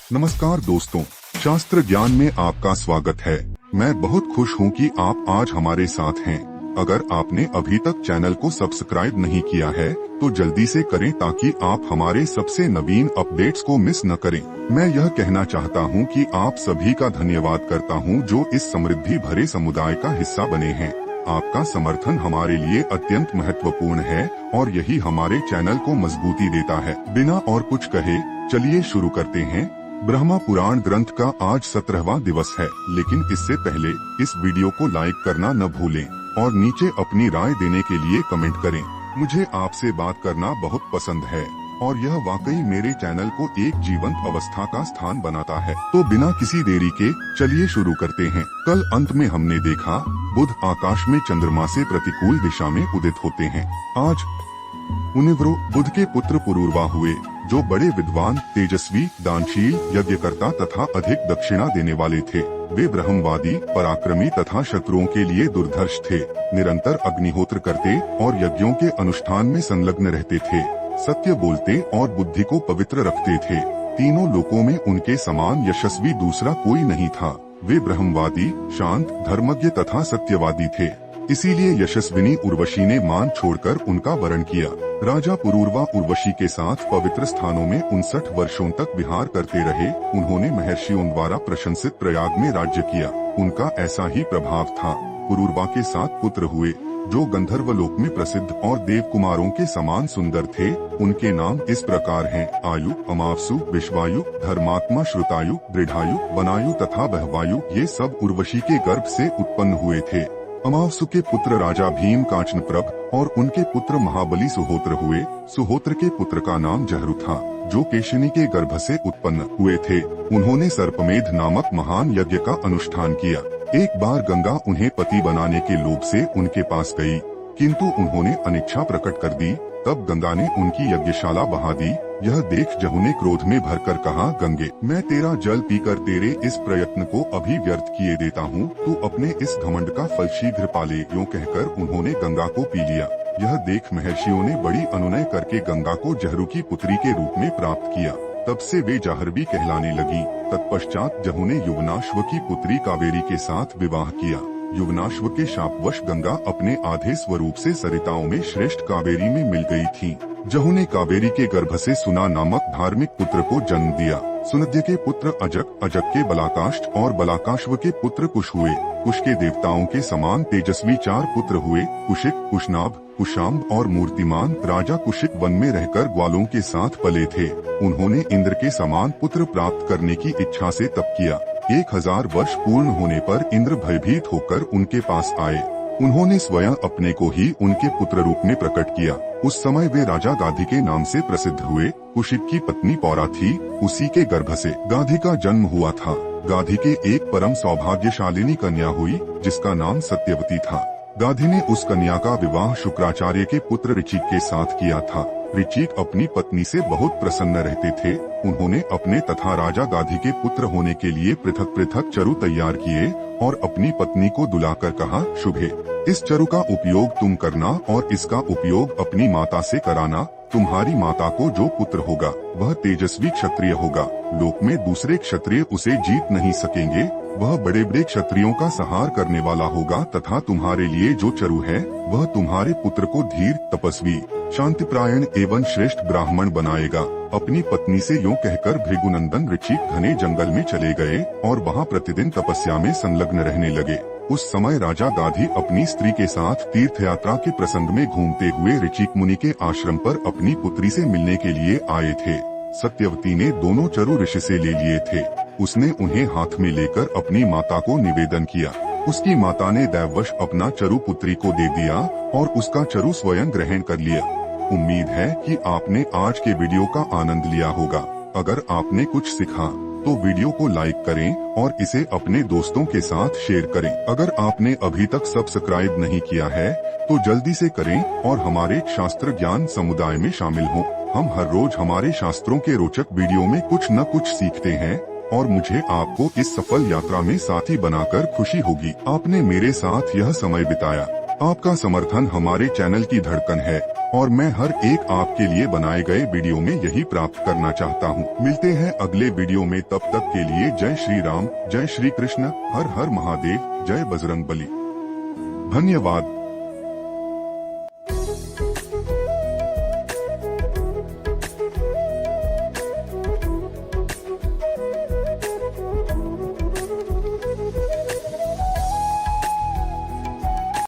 नमस्कार दोस्तों, शास्त्र ज्ञान में आपका स्वागत है। मैं बहुत खुश हूँ कि आप आज हमारे साथ हैं। अगर आपने अभी तक चैनल को सब्सक्राइब नहीं किया है तो जल्दी से करें ताकि आप हमारे सबसे नवीन अपडेट्स को मिस न करें। मैं यह कहना चाहता हूँ कि आप सभी का धन्यवाद करता हूँ जो इस समृद्धि भरे समुदाय का हिस्सा बने हैं। आपका समर्थन हमारे लिए अत्यंत महत्वपूर्ण है और यही हमारे चैनल को मजबूती देता है। बिना और कुछ कहे चलिए शुरू करते हैं। ब्रह्मा पुराण ग्रंथ का आज 17वां दिवस है, लेकिन इससे पहले इस वीडियो को लाइक करना न भूलें और नीचे अपनी राय देने के लिए कमेंट करें। मुझे आपसे बात करना बहुत पसंद है और यह वाकई मेरे चैनल को एक जीवंत अवस्था का स्थान बनाता है। तो बिना किसी देरी के चलिए शुरू करते हैं। कल अंत में हमने देखा बुध आकाश में चंद्रमा से प्रतिकूल दिशा में उदित होते हैं। आज मुनिव्रो बुध के पुत्र पुरूरवा हुए, जो बड़े विद्वान, तेजस्वी, दानशील, यज्ञकर्ता तथा अधिक दक्षिणा देने वाले थे। वे ब्रह्मवादी, पराक्रमी तथा शत्रुओं के लिए दुर्धर्ष थे। निरंतर अग्निहोत्र करते और यज्ञों के अनुष्ठान में संलग्न रहते थे। सत्य बोलते और बुद्धि को पवित्र रखते थे। तीनों लोकों में उनके समान यशस्वी दूसरा कोई नहीं था। वे ब्रह्मवादी, शांत, धर्मज्ञ तथा सत्यवादी थे। इसीलिए यशस्विनी उर्वशी ने मान छोड़कर उनका वरण किया। राजा पुरूरवा उर्वशी के साथ पवित्र स्थानों में 59 वर्षों तक विहार करते रहे। उन्होंने महर्षियों द्वारा प्रशंसित प्रयाग में राज्य किया। उनका ऐसा ही प्रभाव था। पुरूरवा के 7 पुत्र हुए, जो गंधर्व लोक में प्रसिद्ध और देव कुमारों के समान सुंदर थे। उनके नाम इस प्रकार हैं: आयु, अमावसु, विश्वायु, धर्मात्मा, श्रुतायु, दृढ़ायु, वनायु तथा बहवायु। ये सब उर्वशी के गर्भ से उत्पन्न हुए थे। अमावसु के पुत्र राजा भीम कांचनप्रभ और उनके पुत्र महाबली सुहोत्र हुए। सुहोत्र के पुत्र का नाम जहरू था, जो केशिनी के गर्भ से उत्पन्न हुए थे। उन्होंने सर्पमेध नामक महान यज्ञ का अनुष्ठान किया। एक बार गंगा उन्हें पति बनाने के लोभ से उनके पास गई, किंतु उन्होंने अनिच्छा प्रकट कर दी। तब गंगा ने उनकी यज्ञशाला बहा दी। यह देख जहू ने क्रोध में भरकर कहा, गंगे, मैं तेरा जल पीकर तेरे इस प्रयत्न को अभी व्यर्थ किए देता हूँ। तू अपने इस घमंड का फल शीघ्र पाले। यूँ कहकर उन्होंने गंगा को पी लिया। यह देख महर्षियों ने बड़ी अनुनय करके गंगा को जहरू की पुत्री के रूप में प्राप्त किया। तब से वे जाह्नवी कहलाने लगी। तत्पश्चात जहू ने युवनाश्व की पुत्री कावेरी के साथ विवाह किया। युवनाश्व के शापवश गंगा अपने आधे स्वरूप से सरिताओं में श्रेष्ठ कावेरी में मिल गई थी। जहू ने कावेरी के गर्भ से सुना नामक धार्मिक पुत्र को जन्म दिया। सुनद्य के पुत्र अजक, अजक के बलाकाष्ठ और बलाकाश्व के पुत्र कुश हुए। कुश के देवताओं के समान तेजस्वी 4 पुत्र हुए: कुशिक, कुशनाभ, कुशाम्ब और मूर्तिमान। राजा कुशिक वन में रहकर ग्वालों के साथ पले थे। उन्होंने इंद्र के समान पुत्र प्राप्त करने की इच्छा से तप किया। 1000 वर्ष पूर्ण होने पर इंद्र भयभीत होकर उनके पास आए। उन्होंने स्वयं अपने को ही उनके पुत्र रूप में प्रकट किया। उस समय वे राजा गाधी के नाम से प्रसिद्ध हुए। कुशिक की पत्नी पौरा थी, उसी के गर्भ से गाधी का जन्म हुआ था। गाधी के एक परम सौभाग्यशालिनी कन्या हुई, जिसका नाम सत्यवती था। गाधी ने उस कन्या का विवाह शुक्राचार्य के पुत्र ऋचिक के साथ किया था। ऋचिक अपनी पत्नी से बहुत प्रसन्न रहते थे। उन्होंने अपने तथा राजा गाधी के पुत्र होने के लिए पृथक पृथक चरु तैयार किए और अपनी पत्नी को दुलाकर कहा, शुभे, इस चरु का उपयोग तुम करना और इसका उपयोग अपनी माता से कराना। तुम्हारी माता को जो पुत्र होगा वह तेजस्वी क्षत्रिय होगा। लोक में दूसरे क्षत्रिय उसे जीत नहीं सकेंगे। वह बड़े बड़े क्षत्रियों का संहार करने वाला होगा तथा तुम्हारे लिए जो चरु है वह तुम्हारे पुत्र को धीर, तपस्वी, शांतिप्रायण एवं श्रेष्ठ ब्राह्मण बनाएगा। अपनी पत्नी से यूँ कहकर भृगुनंदन ऋचिक घने जंगल में चले गए और वहाँ प्रतिदिन तपस्या में संलग्न रहने लगे। उस समय राजा गाधी अपनी स्त्री के साथ तीर्थ यात्रा के प्रसंग में घूमते हुए ऋचिक मुनि के आश्रम पर अपनी पुत्री से मिलने के लिए आए थे। सत्यवती ने दोनों चरु ऋषि से ले लिए थे। उसने उन्हें हाथ में लेकर अपनी माता को निवेदन किया। उसकी माता ने दैववश अपना चरु पुत्री को दे दिया और उसका चरु स्वयं ग्रहण कर लिया। उम्मीद है कि आपने आज के वीडियो का आनंद लिया होगा। अगर आपने कुछ सीखा तो वीडियो को लाइक करें और इसे अपने दोस्तों के साथ शेयर करें। अगर आपने अभी तक सब्सक्राइब नहीं किया है तो जल्दी से करें और हमारे शास्त्र ज्ञान समुदाय में शामिल हों। हम हर रोज हमारे शास्त्रों के रोचक वीडियो में कुछ न कुछ सीखते हैं और मुझे आपको इस सफल यात्रा में साथी बनाकर खुशी होगी। आपने मेरे साथ यह समय बिताया। आपका समर्थन हमारे चैनल की धड़कन है। और मैं हर एक आपके लिए बनाए गए वीडियो में यही प्राप्त करना चाहता हूँ। मिलते हैं अगले वीडियो में, तब तक के लिए जय श्री राम, जय श्री कृष्ण, हर हर महादेव, जय बजरंग बली। धन्यवाद।